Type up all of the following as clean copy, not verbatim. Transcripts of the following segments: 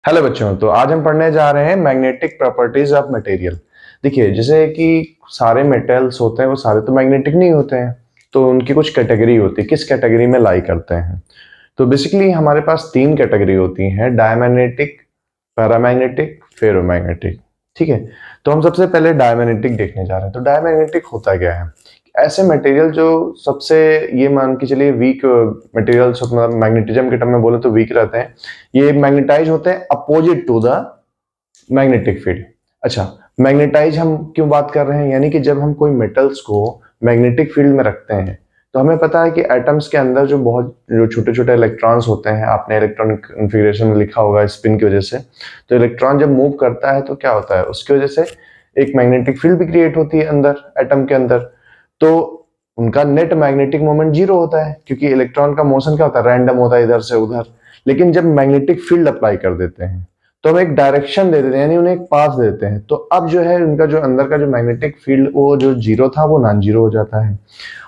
Hello बच्चों, तो आज हम पढ़ने जा रहे हैं मैग्नेटिक प्रॉपर्टीज ऑफ मटेरियल। देखिए, जैसे कि सारे मेटल्स होते हैं वो सारे तो मैग्नेटिक नहीं होते हैं, तो उनकी कुछ कैटेगरी होती है, किस कैटेगरी में लाई करते हैं। तो बेसिकली हमारे पास तीन कैटेगरी होती हैं: डायमैग्नेटिक, पैरामैग्नेटिक, फेरोमैग्नेटिक। ठीक है, तो हम सबसे पहले डायमैग्नेटिक देखने जा रहे हैं। तो डायमैग्नेटिक होता क्या है? ऐसे मटेरियल जो सबसे, ये मान के चलिए, वीक मटेरियल्स, मतलब मैग्नेटिज्म के टर्म में बोले तो वीक रहते हैं, ये मैग्नेटाइज होते हैं opposite to the magnetic field. अच्छा, मैग्नेटाइज हम क्यों बात कर रहे हैं? यानी कि जब हम कोई मेटल्स को मैग्नेटिक फील्ड में रखते हैं तो हमें पता है कि एटम्स के अंदर जो छोटे छोटे इलेक्ट्रॉन्स होते हैं, आपने इलेक्ट्रॉनिक कॉन्फ़िगरेशन में लिखा होगा स्पिन की वजह से, तो इलेक्ट्रॉन जब मूव करता है तो क्या होता है, उसकी वजह से एक मैग्नेटिक फील्ड भी क्रिएट होती है अंदर एटम के अंदर। तो उनका नेट मैग्नेटिक मोमेंट जीरो होता है, क्योंकि इलेक्ट्रॉन का मोशन क्या होता है, रैंडम होता है इधर से उधर। लेकिन जब मैग्नेटिक फील्ड अप्लाई कर देते हैं तो हम एक डायरेक्शन दे देते हैं, यानी उन्हें एक पाथ देते हैं, तो अब जो है उनका जो अंदर का जो मैग्नेटिक फील्ड, वो जो जीरो था वो नॉन जीरो हो जाता है।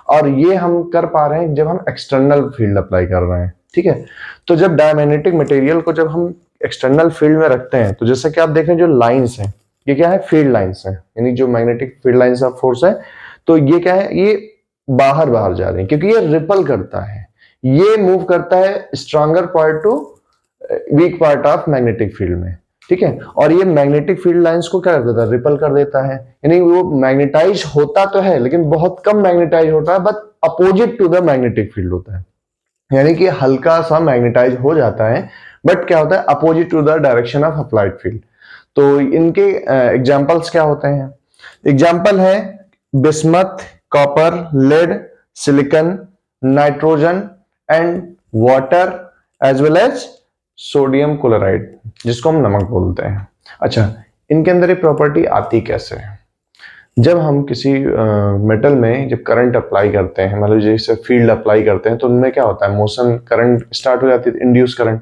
और ये हम कर पा रहे हैं जब हम एक्सटर्नल फील्ड अप्लाई कर रहे हैं। ठीक है, तो जब डायमैग्नेटिक मटेरियल को जब हम एक्सटर्नल फील्ड में रखते हैं तो जैसे कि आप देखें जो लाइंस हैं, ये क्या है, फील्ड लाइंस हैं, यानी जो magnetic field lines of force है, तो ये क्या है, ये बाहर बाहर जा रहे हैं क्योंकि ये रिपल करता है, ये मूव करता है stronger part to weak part of magnetic field में। ठीक है, और ये मैग्नेटिक फील्ड लाइंस को क्या कर देता है, रिपल कर देता है। यानी वो मैग्नेटाइज होता तो है लेकिन बहुत कम मैग्नेटाइज होता है, but opposite to the magnetic field होता है, यानी कि हल्का सा मैग्नेटाइज हो जाता है, बट क्या होता है, opposite to the direction of applied field. तो इनके एग्जांपल्स क्या होते हैं? एग्जांपल है bismuth, copper, lead, silicon, nitrogen and water, as well as sodium chloride, जिसको हम नमक बोलते हैं। अच्छा, इनके अंदर ये प्रॉपर्टी आती कैसे है? जब हम किसी मेटल में जब करंट अप्लाई करते हैं, मतलब जैसे फील्ड अप्लाई करते हैं, तो उनमें क्या होता है, मोशन, करंट स्टार्ट हो जाती है, इंड्यूस करंट।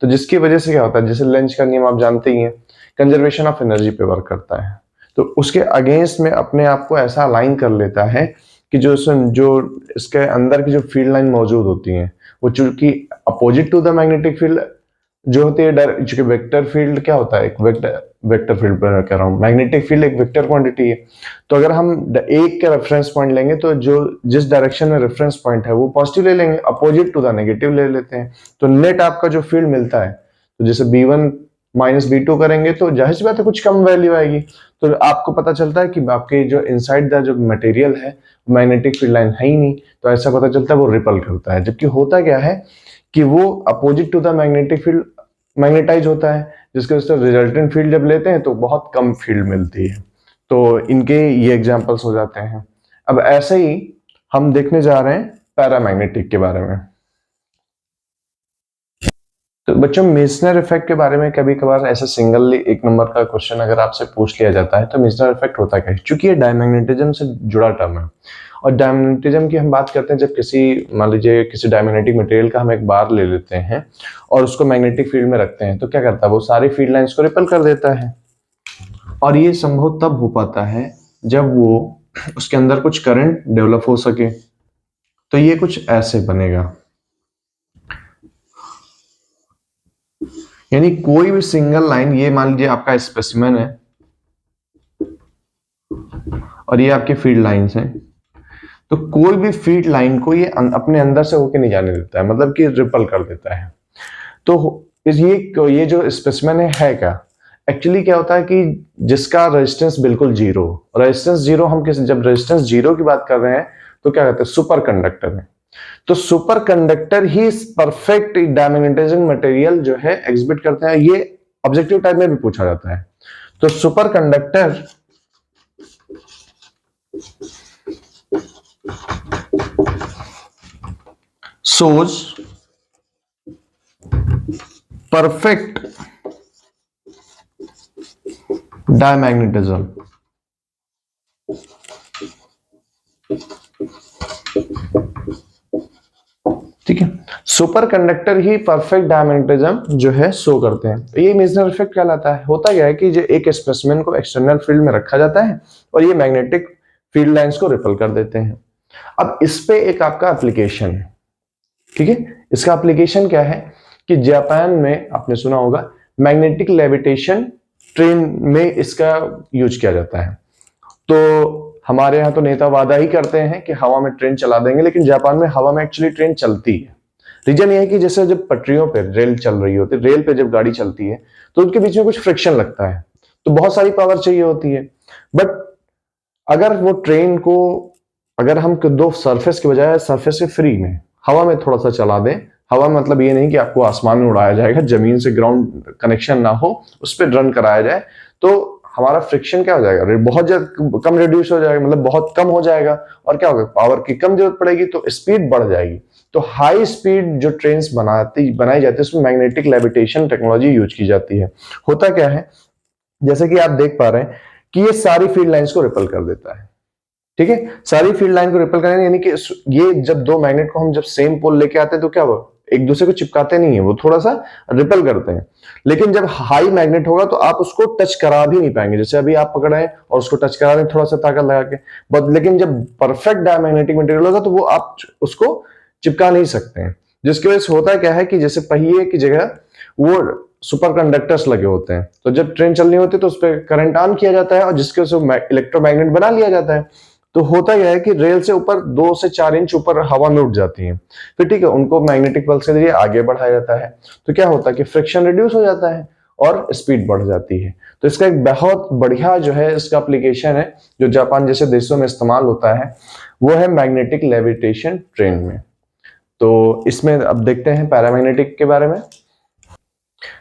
तो जिसकी वजह से क्या होता है, जैसे लेंज का नियम आप जानते ही हैं, कंजर्वेशन ऑफ एनर्जी पे वर्क करता है। तो उसके अगेंस्ट में अपने आप को ऐसा अलाइन कर लेता है कि जो इसके अंदर की जो फील्ड लाइन मौजूद होती है, वो चूंकि opposite to the magnetic field जो होती है, चूंकि वेक्टर फील्ड क्या होता है, एक वेक्टर फील्ड पर कह रहा हूं, मैग्नेटिक फील्ड एक वेक्टर क्वांटिटी है। तो अगर हम एक का रेफरेंस पॉइंट लेंगे तो जो जिस डायरेक्शन में रेफरेंस पॉइंट है वो पॉजिटिव ले लेंगे, अपोजिट टू द नेगेटिव ले लेते हैं, तो नेट आपका जो फील्ड मिलता है, तो जैसे B1 माइनस B2 करेंगे तो जाहिर सी बात है कुछ कम वैल्यू आएगी। तो आपको पता चलता है कि आपके जो इनसाइड द जो मटेरियल है, मैग्नेटिक फील्ड लाइन है ही नहीं, तो ऐसा पता चलता है वो रिपल करता है। जबकि होता क्या है कि वो opposite to the magnetic field magnetize होता है, जिसके वजह से रिजल्टेंट फील्ड जब लेते हैं तो बहुत कम फील्ड मिलती है। तो इनके ये एग्जांपल्स हो जाते हैं। अब ऐसे ही हम देखने जा रहे हैं पैरामैग्नेटिक के बारे में। तो बच्चों, मेसनर इफेक्ट के बारे में कभी कभार ऐसा सिंगल एक नंबर का क्वेश्चन अगर आपसे पूछ लिया जाता है तो मेसनर इफेक्ट होता क्या है? चूंकि ये डायमैग्नेटिज्म से जुड़ा टर्म है, और डायमैग्नेटिज्म की हम बात करते हैं जब किसी, मान लीजिए किसी डायमैग्नेटिक मटेरियल का हम एक बार ले लेते हैं और उसको मैग्नेटिक फील्ड में रखते हैं, तो क्या करता है, वो सारी फील्ड लाइंस को रिपल कर देता है। और ये संभव तब हो पाता है जब वो उसके अंदर कुछ करंट डेवलप हो सके। तो ये कुछ ऐसे बनेगा, यानी कोई भी सिंगल लाइन, ये मान लीजिए आपका स्पेसिमेन है और ये आपके फील्ड लाइंस हैं, तो कोई भी फील्ड लाइन को ये अपने अंदर से होके नहीं जाने देता है, मतलब कि रिपल कर देता है। तो ये जो स्पेसिमेन है क्या, एक्चुअली क्या होता है कि जिसका रेजिस्टेंस बिल्कुल जीरो, रेजिस्टेंस जीरो, हम जब रेजिस्टेंस जीरो की बात कर रहे हैं तो क्या कहते हैं, सुपर कंडक्टर है। तो सुपर कंडक्टर ही परफेक्ट डायमैग्नेटाइजिंग मटेरियल जो है एग्जिबिट करते हैं। ये ऑब्जेक्टिव टाइप में भी पूछा जाता है। तो super conductor shows perfect diamagnetism। ठीक है, सुपर कंडक्टर ही परफेक्ट डायमैग्नेटिज्म जो है शो करते हैं। तो ये मेसनर इफेक्ट कहलाता है। होता क्या है कि जो एक स्पेसिमेन को एक्सटर्नल फील्ड में रखा जाता है और ये मैग्नेटिक फील्ड लाइंस को रिपल कर देते हैं। अब इस पे एक आपका एप्लीकेशन है। ठीक है, इसका एप्लीकेशन क्या है कि जापान में आपने सुना होगा मैग्नेटिक लेविटेशन ट्रेन में इसका यूज किया जाता है। तो हमारे यहाँ तो नेता वादा ही करते हैं कि हवा में ट्रेन चला देंगे, लेकिन जापान में हवा में एक्चुअली ट्रेन चलती है। रीजन ये है कि जैसे जब पटरियों पे रेल चल रही होती है, रेल पे जब गाड़ी चलती है तो उनके बीच में कुछ फ्रिक्शन लगता है, तो बहुत सारी पावर चाहिए होती है। बट अगर वो ट्रेन को, अगर हम दो सरफेस के बजाय सरफेस से फ्री में हवा में थोड़ा सा चला दें, हवा मतलब ये नहीं कि आपको आसमान में उड़ाया जाएगा, जमीन से ग्राउंड कनेक्शन ना हो, उस पर रन कराया जाए, तो हमारा फ्रिक्शन क्या हो जाएगा, बहुत कम रिड्यूस हो जाएगा, मतलब बहुत कम हो जाएगा। और क्या होगा, पावर की कम जरूरत पड़ेगी तो स्पीड बढ़ जाएगी। तो हाई स्पीड जो ट्रेन बनाई जाती है उसमें मैग्नेटिक लेविटेशन टेक्नोलॉजी यूज की जाती है। होता क्या है, जैसे कि आप देख पा रहे हैं कि ये सारी फील्ड लाइंस को रिपल कर देता है। ठीक है, सारी फील्ड लाइन को रिपल करेंगे, यानी कि ये जब दो मैग्नेट को हम जब सेम पोल लेके आते हैं तो क्या हुआ, एक दूसरे को चिपकाते नहीं है, वो थोड़ा सा रिपल करते हैं। लेकिन जब हाई मैग्नेट होगा तो आप उसको टच करा भी नहीं पाएंगे, जैसे अभी आप पकड़ रहे हैं और उसको टच करा रहे हैं थोड़ा सा ताकत लगा के, बट लेकिन जब परफेक्ट डायमैग्नेटिक मटेरियल होगा तो वो आप उसको चिपका नहीं सकते हैं। जिसकी वजह से होता क्या है कि जैसे पहिए की जगह वो सुपर कंडक्टर्स लगे होते हैं, तो जब ट्रेन चलनी होती है तो उस पर करंट ऑन किया जाता है और जिसके वजह से इलेक्ट्रोमैग्नेट बना लिया जाता है। तो होता यह है कि रेल से ऊपर 2 से 4 इंच ऊपर हवा में उठ जाती है, फिर ठीक है उनको मैग्नेटिक पल्स के जरिए आगे बढ़ाया जाता है। तो क्या होता है कि फ्रिक्शन रिड्यूस हो जाता है और स्पीड बढ़ जाती है। तो इसका एक बहुत बढ़िया जो है इसका एप्लीकेशन है जो जापान जैसे देशों में इस्तेमाल होता है, वो है मैग्नेटिक लेविटेशन ट्रेन में। तो इसमें अब देखते हैं पैरामैग्नेटिक के बारे में।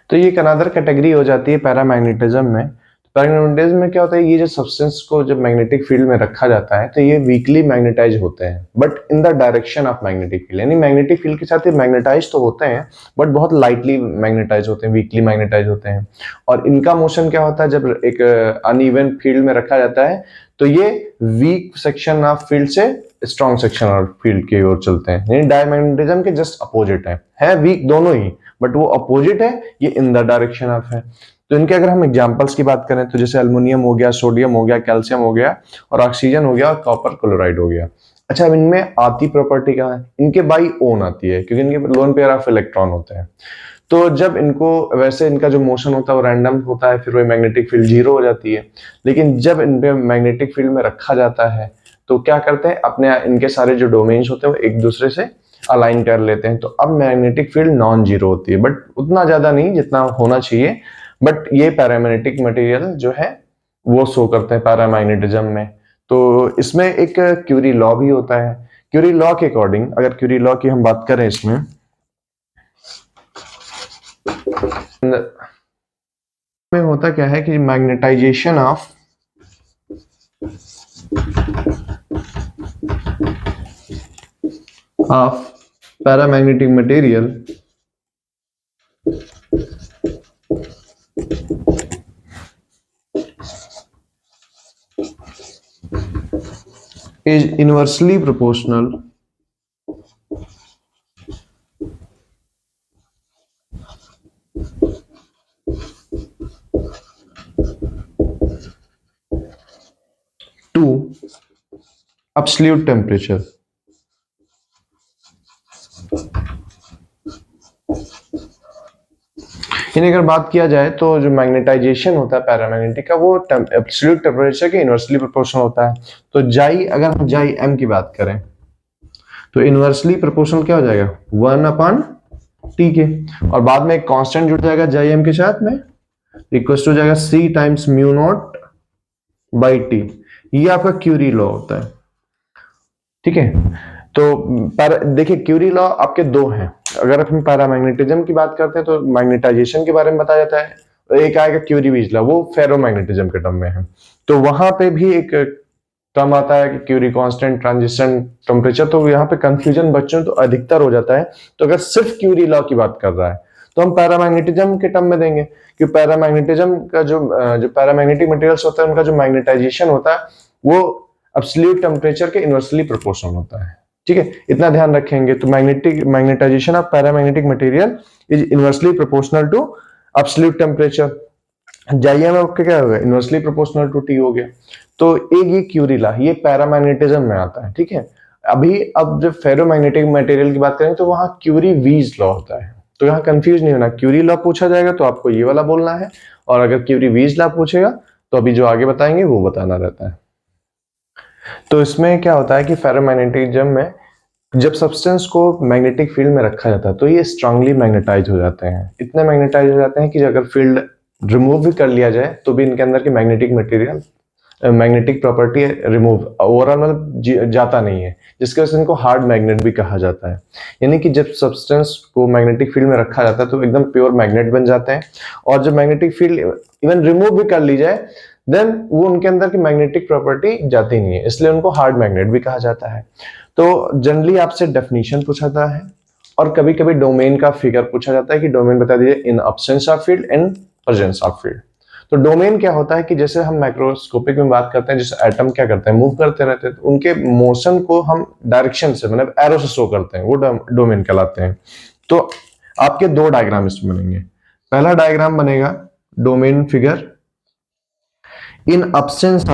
तो ये एक अनदर कैटेगरी हो जाती है पैरामैग्नेटिज्म में। पैरामैग्नेटिज्म में क्या होता है, ये जो सब्सटेंस को जब मैग्नेटिक फील्ड में रखा जाता है तो ये वीकली मैग्नेटाइज होते हैं, but in the direction of magnetic field, यानी मैग्नेटिक फील्ड के साथ ये मैग्नेटाइज तो होते हैं बट बहुत लाइटली मैग्नेटाइज होते हैं, वीकली मैग्नेटाइज होते हैं। और इनका मोशन क्या होता है, जब एक अनइवन फील्ड में रखा जाता है तो ये वीक सेक्शन ऑफ फील्ड से स्ट्रॉन्ग सेक्शन ऑफ फील्ड की ओर चलते हैं, यानी डायमैग्नेटिज्म के जस्ट अपोजिट है वीक दोनों ही, बट वो अपोजिट है, ये इन द डायरेक्शन ऑफ है। तो इनके अगर हम एग्जांपल्स की बात करें तो जैसे एल्युमिनियम हो गया, सोडियम हो गया, कैल्शियम हो गया और ऑक्सीजन हो गया और कॉपर क्लोराइड हो गया। अच्छा, अब इनमें आती प्रॉपर्टी क्या है, इनके बाई ओन आती है क्योंकि इनके लोन पेयर ऑफ इलेक्ट्रॉन होते हैं। तो जब इनको वैसे इनका जो मोशन होता है वो रैंडम होता है, फिर वो मैग्नेटिक फील्ड जीरो हो जाती है। लेकिन जब इन पे मैग्नेटिक फील्ड में रखा जाता है तो क्या करते हैं, अपने इनके सारे जो डोमेन्स होते हैं वो एक दूसरे से अलाइन कर लेते हैं। तो अब मैग्नेटिक फील्ड नॉन जीरो होती है, बट उतना ज्यादा नहीं जितना होना चाहिए। बट ये पैरामैग्नेटिक मटेरियल जो है वो शो करते हैं पैरामैग्नेटिज्म में। तो इसमें एक क्यूरी लॉ भी होता है। क्यूरी लॉ के अकॉर्डिंग, अगर क्यूरी लॉ की हम बात करें इसमें होता क्या है कि magnetization of paramagnetic material is inversely proportional to absolute temperature। यानी अगर बात किया जाए तो जो मैग्नेटाइजेशन होता है पैरामैग्नेटिक का वो एब्सोल्यूट टेम्परेचर के इनवर्सली प्रोपोर्शनल होता है। तो जाई, अगर हम जाई एम की बात करें तो इनवर्सली प्रोपोर्शनल क्या हो जाएगा, 1/T के, और बाद में एक कांस्टेंट जुड़ जाएगा जाई एम के साथ में, इक्वल टू जाएगा C times mu naught by T. ये आपका क्यूरी लॉ होता है। ठीक है, तो देखिए क्यूरी लॉ आपके दो हैं। अगर हम पैरामैग्नेटिज्म की बात करते हैं तो मैग्नेटाइजेशन के बारे में बताया जाता है, एक आएगा क्यूरी बीज लॉ, वो फेरोमैग्नेटिज्म के टर्म में है। तो वहां पे भी एक टर्म आता है कि क्यूरी कांस्टेंट, ट्रांजिशन टेम्परेचर। तो यहाँ पे कंफ्यूजन बच्चों तो अधिकतर हो जाता है। तो अगर सिर्फ क्यूरी लॉ की बात कर रहा है तो हम पैरामैग्नेटिज्म के टर्म में देंगे, क्योंकि पैरामैग्नेटिज्म का जो पैरामैग्नेटिक मटेरियल्स होता है उनका जो मैग्नेटाइजेशन होता है वो एब्सोल्यूट टेम्परेचर के इनवर्सली प्रोपोर्शनल होता है। ठीक है, इतना ध्यान रखेंगे। तो magnetization of paramagnetic material is inversely proportional to absolute temperature. जाइए में आपका क्या होगा, इनवर्सली प्रोपोर्शनल टू टी हो गया। तो एक ये क्यूरी लॉ, ये पैरामैग्नेटिज्म में आता है। ठीक है, अभी अब जब फेरोमैग्नेटिक मटेरियल की बात करें तो वहां क्यूरी वीज लॉ होता है। तो यहाँ कंफ्यूज नहीं होना, क्यूरी लॉ पूछा जाएगा तो आपको ये वाला बोलना है, और अगर क्यूरी-वीज लॉ पूछेगा तो अभी जो आगे बताएंगे वो बताना रहता है। तो इसमें क्या होता है कि फेरोमैग्नेटिज्म में जब सब्सटेंस को मैग्नेटिक फील्ड में रखा जाता है तो ये स्ट्रांगली मैग्नेटाइज हो जाते हैं, इतने मैग्नेटाइज हो जाते हैं कि अगर फील्ड रिमूव भी कर लिया जाए तो भी इनके अंदर की magnetic material magnetic property remove overall मतलब जाता नहीं है, जिसकी वजह से इनको हार्ड मैग्नेट भी कहा जाता है। यानी कि जब सब्सटेंस को मैग्नेटिक फील्ड में रखा जाता है तो एकदम प्योर मैग्नेट बन जाते हैं, और जब मैग्नेटिक फील्ड इवन रिमूव भी कर ली जाए देन वो उनके अंदर की मैग्नेटिक प्रॉपर्टी जाती नहीं है, इसलिए उनको हार्ड मैग्नेट भी कहा जाता है। तो जनरली आपसे डेफिनेशन पूछा जाता है और कभी कभी डोमेन का फिगर पूछा जाता है कि डोमेन बता दीजिए इन absence of field and presence of field. तो डोमेन क्या होता है कि जैसे हम माइक्रोस्कोपिक में बात करते हैं, जैसे एटम क्या करते हैं, मूव करते रहते हैं, तो उनके मोशन को हम डायरेक्शन से मतलब एरो से शो करते हैं, वो डोमेन कहलाते हैं। तो आपके दो डायग्राम इसमें बनेंगे। पहला डायग्राम बनेगा domain figure in absence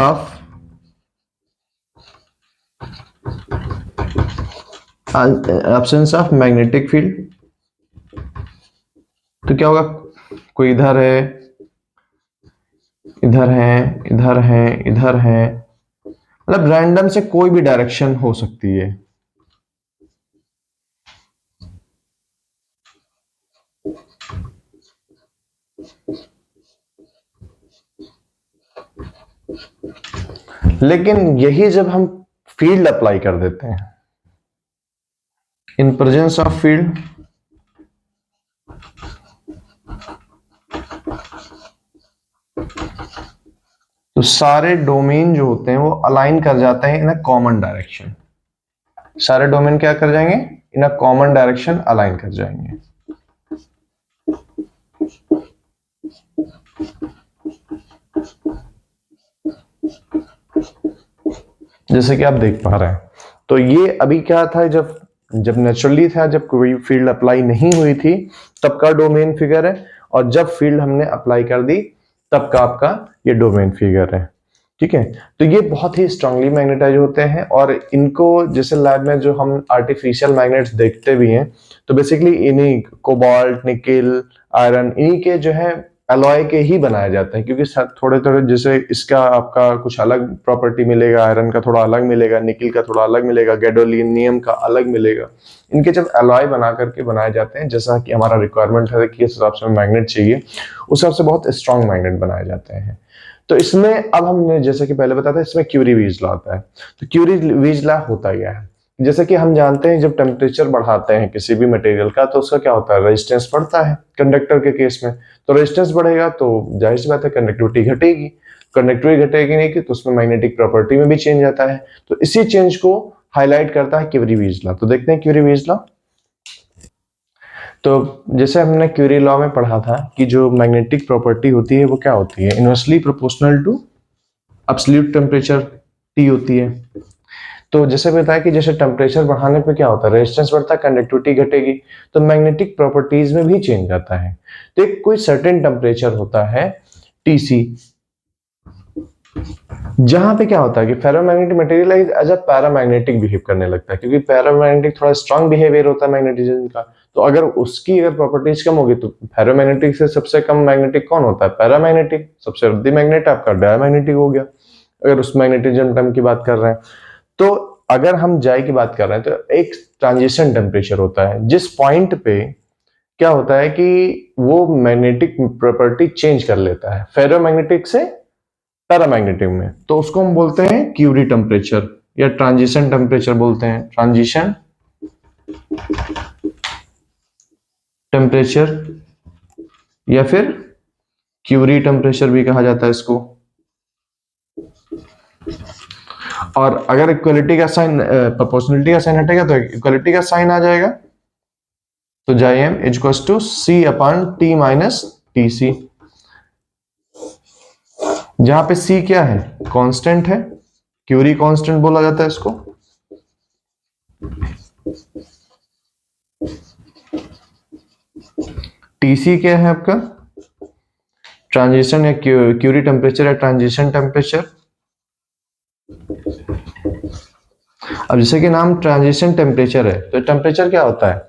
of magnetic field. तो क्या होगा, कोई इधर है, इधर है, इधर है, इधर है, मतलब रैंडम से कोई भी डायरेक्शन हो सकती है। लेकिन यही जब हम फील्ड अप्लाई कर देते हैं इन प्रेजेंस ऑफ फील्ड, तो सारे डोमेन जो होते हैं वो अलाइन कर जाते हैं इन अ कॉमन डायरेक्शन। सारे डोमेन क्या कर जाएंगे, इन अ कॉमन डायरेक्शन अलाइन कर जाएंगे। जैसे कि आप देख पा रहे हैं, तो ये अभी क्या था, जब नेचुरली था, जब कोई फील्ड अप्लाई नहीं हुई थी तब का डोमेन फिगर है, और जब फील्ड हमने अप्लाई कर दी तब का आपका ये डोमेन फिगर है। ठीक है, तो ये बहुत ही स्ट्रांगली मैग्नेटाइज होते हैं, और इनको जैसे लैब में जो हम आर्टिफिशियल मैग्नेट्स देखते भी हैं, तो बेसिकली इन्हीं कोबाल्ट, निकेल, आयरन, इन्हीं के जो है अलॉय के ही बनाए जाते हैं, क्योंकि थोड़े थोड़े जैसे इसका आपका कुछ अलग प्रॉपर्टी मिलेगा, आयरन का थोड़ा अलग मिलेगा, निकिल का थोड़ा अलग मिलेगा, गैडोलिनियम का अलग मिलेगा। इनके जब अलॉय बना करके बनाए जाते हैं, जैसा कि हमारा रिक्वायरमेंट है कि इस हिसाब से मैग्नेट चाहिए, उस हिसाब से बहुत स्ट्रॉन्ग मैग्नेट बनाए जाते हैं। तो इसमें अब हमने जैसे कि पहले बताया था, इसमें क्यूरी-वीज लॉ आता है। तो क्यूरी-वीज लॉ होता क्या है, जैसे कि हम जानते हैं जब टेम्परेचर बढ़ाते हैं किसी भी मटेरियल का तो उसका क्या होता है, रेजिस्टेंस बढ़ता है। कंडक्टर के केस में तो रेजिस्टेंस बढ़ेगा तो जाहिर सी बात है कंडक्टिविटी घटेगी, कंडक्टिविटी घटेगी नहीं कि तो उसमें मैग्नेटिक प्रॉपर्टी में भी चेंज आता है। तो इसी चेंज को हाईलाइट करता है क्यूरी-वीज लॉ। तो देखते हैं क्यूरी-वीज लॉ। तो जैसे हमने क्यूरी लॉ में पढ़ा था कि जो मैग्नेटिक प्रॉपर्टी होती है वो क्या होती है, inversely proportional to absolute temperature T होती है। तो जैसे बताया कि जैसे टेम्परेचर बढ़ाने पे क्या होता है, रेजिस्टेंस बढ़ता है, कंडक्टिविटी घटेगी, तो मैग्नेटिक प्रॉपर्टीज में भी चेंज आता है। तो एक कोई सर्टेन टेम्परेचर होता है Tc, जहां पे क्या होता है कि ferromagnetic material as a paramagnetic behave करने लगता है, क्योंकि पैरामैग्नेटिक थोड़ा स्ट्रांग बिहेवियर होता है मैग्नेटिज्म का। तो अगर उसकी अगर प्रॉपर्टीज कम होगी तो फेरोमैग्नेटिक से सबसे कम मैग्नेटिक कौन होता है, पैरामैग्नेटिक। सबसे वृद्धि मैग्नेट आपका डायमैग्नेटिक हो गया, अगर उस मैग्नेटिज्म टर्म की बात कर रहे हैं। तो अगर हम जाई की बात कर रहे हैं तो एक ट्रांजिशन टेम्परेचर होता है जिस पॉइंट पे क्या होता है कि वो मैग्नेटिक प्रॉपर्टी चेंज कर लेता है फेरोमैग्नेटिक से पैरामैग्नेटिक में, तो उसको हम बोलते हैं क्यूरी टेम्परेचर या ट्रांजिशन टेम्परेचर बोलते हैं। ट्रांजिशन टेम्परेचर या फिर क्यूरी टेम्परेचर भी कहा जाता है इसको। और अगर इक्वलिटी का साइन प्रोपोर्शनलिटी का साइन हटेगा तो इक्वलिटी का साइन आ जाएगा, तो Jm equals to C upon T minus Tc, जहां पे C क्या है, कांस्टेंट है, क्यूरी कांस्टेंट बोला जाता है इसको। Tc क्या है आपका, ट्रांजिशन या क्यूरी टेम्परेचर या ट्रांजिशन टेम्परेचर। अब जैसे कि नाम ट्रांजिशन टेम्परेचर है, तो टेम्परेचर क्या होता है,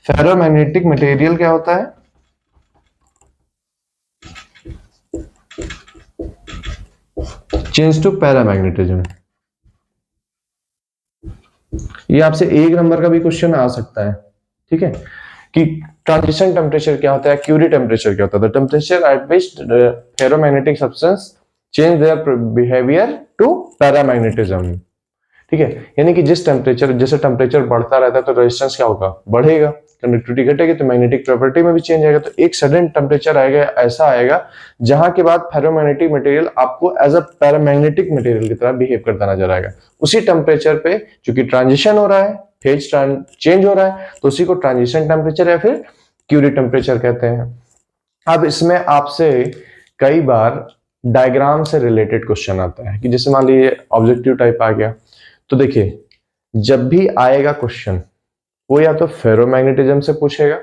फेरोमैग्नेटिक मटेरियल क्या होता है? Change to paramagnetism. ये आपसे 1 नंबर का भी क्वेश्चन आ सकता है, ठीक है, कि ट्रांजिशन टेम्परेचर क्या होता है, क्यूरी टेम्परेचर क्या होता है। Temperature at which ferromagnetic substance change their behaviour to paramagnetism, ठीक है। यानी कि जैसे टेम्परेचर बढ़ता रहता है तो रेजिस्टेंस क्या होगा, बढ़ेगा, कंडक्टिविटी घटेगी तो मैग्नेटिक प्रॉपर्टी में भी चेंज आएगा। तो एक सडन टेम्परेचर आएगा, ऐसा आएगा जहां के बाद फेरोमैग्नेटिक मटेरियल आपको एज अ पैरामैग्नेटिक मटेरियल की तरह बिहेव करता नजर आएगा। उसी टेम्परेचर पे चूंकि ट्रांजिशन हो रहा है, फेज चेंज हो रहा है, तो उसी को ट्रांजिशन टेम्परेचर या फिर क्यूरी टेम्परेचर कहते हैं। अब इसमें आपसे कई बार डायग्राम से रिलेटेड क्वेश्चन आता है कि जैसे मान लीजिए ऑब्जेक्टिव टाइप आ गया, तो देखिए जब भी आएगा क्वेश्चन वो या तो फेरोमैग्नेटिज्म से पूछेगा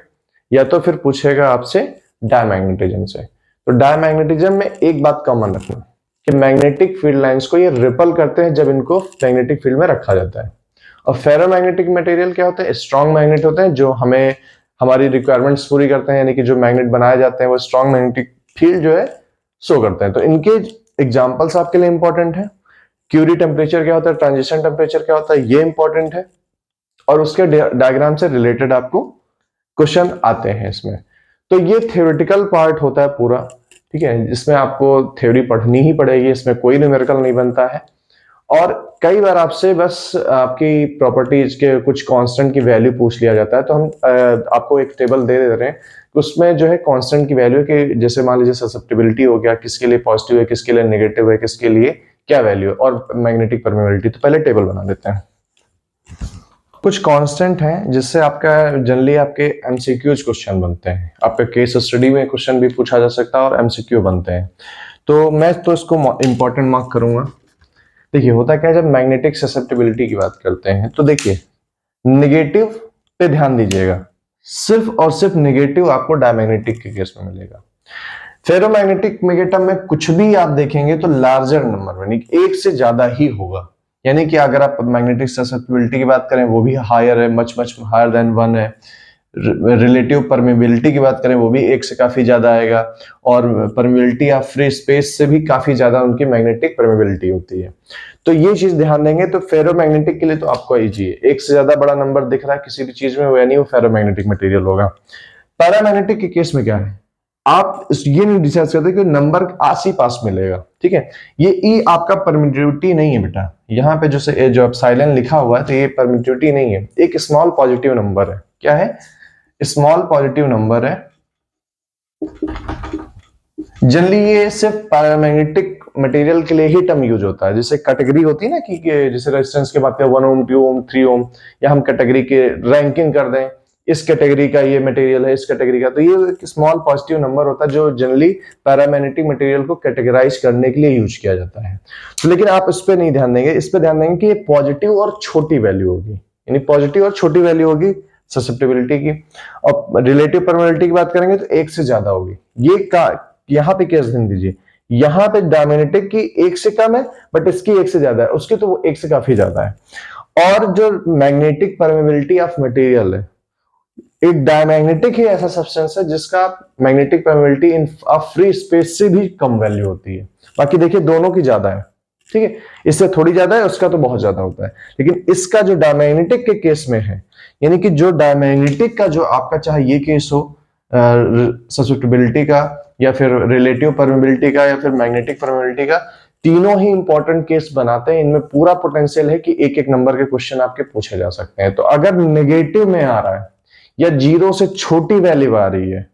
या तो फिर पूछेगा आपसे डायमैग्नेटिज्म से। तो डायमैग्नेटिज्म में एक बात कॉमन रखना कि मैग्नेटिक फील्ड लाइंस को ये रिपल करते हैं जब इनको मैग्नेटिक फील्ड में रखा जाता है। और फेरोमैग्नेटिक मटेरियल क्या होते हैं, स्ट्रॉन्ग मैग्नेट होते हैं जो हमें हमारी रिक्वायरमेंट्स पूरी करते हैं, यानी कि जो मैग्नेट बनाए जाते हैं वो स्ट्रॉन्ग मैग्नेटिक फील्ड जो है शो करते हैं। तो इनके एग्जाम्पल्स आपके लिए इंपॉर्टेंट है। क्यूरी टेम्परेचर क्या होता है, ट्रांजिशन टेम्परेचर क्या होता है, ये इंपॉर्टेंट है और उसके डायग्राम से रिलेटेड आपको क्वेश्चन आते हैं इसमें। तो ये थ्योरेटिकल पार्ट होता है पूरा, ठीक है, इसमें आपको थ्योरी पढ़नी ही पड़ेगी, इसमें कोई न्यूमेरिकल नहीं बनता है। और कई बार आपसे बस आपकी प्रॉपर्टीज के कुछ कांस्टेंट की वैल्यू पूछ लिया जाता है, तो हम आपको एक टेबल दे रहे हैं, उसमें जो है कांस्टेंट की वैल्यू कि जैसे मान लीजिए ससेप्टिबिलिटी हो गया, किसके लिए पॉजिटिव है, किसके लिए नेगेटिव है, किसके लिए क्या वैल्यू है, और मैग्नेटिक परमेबिलिटी। तो पहले टेबल बना लेते हैं। कुछ कांस्टेंट हैं जिससे आपका जनरली आपके एमसीक्यूज क्वेश्चन बनते हैं, आपके केस स्टडी में क्वेश्चन भी पूछा जा सकता है और एमसीक्यू बनते हैं। तो मैं तो इसको इंपॉर्टेंट मार्क करूंगा। देखिए होता क्या है, जब मैग्नेटिक ससेप्टिबिलिटी की बात करते हैं तो देखिए नेगेटिव पे ध्यान दीजिएगा, सिर्फ और सिर्फ नेगेटिव आपको डायमैग्नेटिक के केस में मिलेगा। फेरोमैग्नेटिक मैग्नेटम में कुछ भी आप देखेंगे तो लार्जर नंबर में, एक से ज्यादा ही होगा। यानी कि अगर आप मैग्नेटिक ससेप्टिबिलिटी की बात करें वो भी हायर है, मच मच हायर देन 1 है। रिलेटिव परमेबिलिटी की बात करें वो भी 1 से काफी ज्यादा आएगा, और परमेबिलिटी ऑफ फ्री स्पेस से भी काफी ज्यादा उनकी मैग्नेटिक परमेबिलिटी होती है। तो ये चीज ध्यान देंगे। तो फेरोमैग्नेटिक के लिए तो आपको इजी है, 1 से ज्यादा बड़ा नंबर दिख रहा है किसी भी चीज में, वो यानी वो फेरोमैग्नेटिक मटेरियल होगा। पैरामैग्नेटिक के केस में क्या है, आप ये नहीं डिसाइड करते कि नंबर आस ही पास मिलेगा, ठीक है। ये ई आपका परमिटिविटी नहीं है बेटा, यहाँ पे जो एप्सिलॉन लिखा हुआ है तो ये परमिटिविटी नहीं है, एक स्मॉल पॉजिटिव नंबर है। क्या है, स्मॉल पॉजिटिव नंबर है। जनरली ये सिर्फ पैरामैग्नेटिक मटेरियल के लिए ही टर्म यूज होता है। जैसे कैटेगरी होती है ना कि जैसे रेजिस्टेंस के बात करें 1 ओम 2 ओम 3 ओम, या हम कैटेगरी के रैंकिंग कर दें, इस कैटेगरी का ये मटेरियल है, इस कैटेगरी का, तो ये एक स्मॉल पॉजिटिव नंबर होता है जो जनरली पैरामैग्नेटिक मटेरियल को कैटेगराइज करने के लिए यूज किया जाता है। तो लेकिन आप इस पे नहीं ध्यान देंगे, इस पे ध्यान देंगे कि ये पॉजिटिव और छोटी वैल्यू होगी, यानी पॉजिटिव और छोटी वैल्यू होगी ससेप्टिबिलिटी की। और रिलेटिव परमेबिलिटी की बात करेंगे तो 1 से ज्यादा होगी। ये यहाँ पे केस ध्यान दीजिए, यहाँ पे डायमैग्नेटिक की 1 से कम है बट इसकी 1 से ज्यादा है, उसकी तो वो 1 से काफी ज्यादा है। और जो मैग्नेटिक परमेबिलिटी ऑफ मटेरियल है, एक डायमैग्नेटिक ही ऐसा सब्सटेंस है जिसका magnetic permeability in free space से भी कम वैल्यू होती है। बाकी देखिए दोनों की ज्यादा है, ठीक है, इससे थोड़ी ज्यादा है, उसका तो बहुत ज्यादा होता है। लेकिन इसका जो डायमैग्नेटिक के केस में है, यानी कि जो डायमैग्नेटिक का जो आपका चाहे ये केस हो ससेप्टिबिलिटी का या फिर रिलेटिव परमेबिलिटी का या फिर मैग्नेटिक परमेबिलिटी का, तीनों ही इंपॉर्टेंट केस बनाते हैं। इनमें पूरा पोटेंशियल है कि एक एक नंबर के क्वेश्चन आपके पूछे जा सकते हैं। तो अगर नेगेटिव में आ रहा है या 0 से छोटी वैल्यू आ रही है,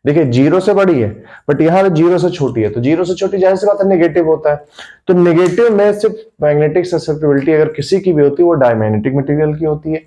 देखिए 0 से बड़ी है बट यहाँ 0 से छोटी है, तो 0 से छोटी जाहिर सी बात है नेगेटिव होता है। तो नेगेटिव में सिर्फ मैग्नेटिक ससेप्टिबिलिटी अगर किसी की भी होती है वो डायमैग्नेटिक मटेरियल की होती है।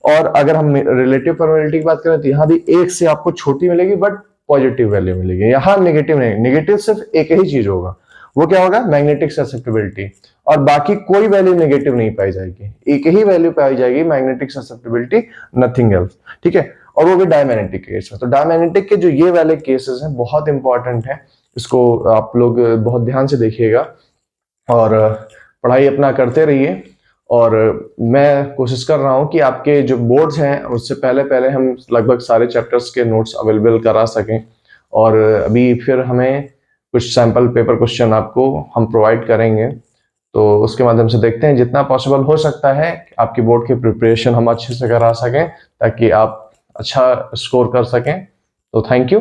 और अगर हम रिलेटिव परमेबिलिटी की बात करें तो यहाँ भी 1 से आपको छोटी मिलेगी बट पॉजिटिव वैल्यू मिलेगी। यहाँ नेगेटिव नहीं, नेगेटिव सिर्फ एक ही चीज होगा, वो क्या होगा, मैग्नेटिक ससेप्टिबिलिटी, और बाकी कोई वैल्यू नेगेटिव नहीं पाई जाएगी, एक ही वैल्यू पाई जाएगी मैग्नेटिक ससेप्टिबिलिटी, नथिंग एल्स, ठीक है। और वो भी डायमैग्नेटिक केस में। तो डायमैग्नेटिक के जो ये वाले केसेस हैं बहुत इंपॉर्टेंट है, इसको आप लोग बहुत ध्यान से देखिएगा और पढ़ाई अपना करते रहिए। और मैं कोशिश कर रहा हूँ कि आपके जो बोर्ड्स हैं उससे पहले पहले हम लगभग सारे चैप्टर्स के नोट्स अवेलेबल करा सकें। और अभी फिर हमें कुछ सैम्पल पेपर क्वेश्चन आपको हम प्रोवाइड करेंगे, तो उसके माध्यम से देखते हैं जितना पॉसिबल हो सकता है आपकी बोर्ड की प्रिपरेशन हम अच्छे से करा सकें ताकि आप अच्छा स्कोर कर सकें। तो थैंक यू।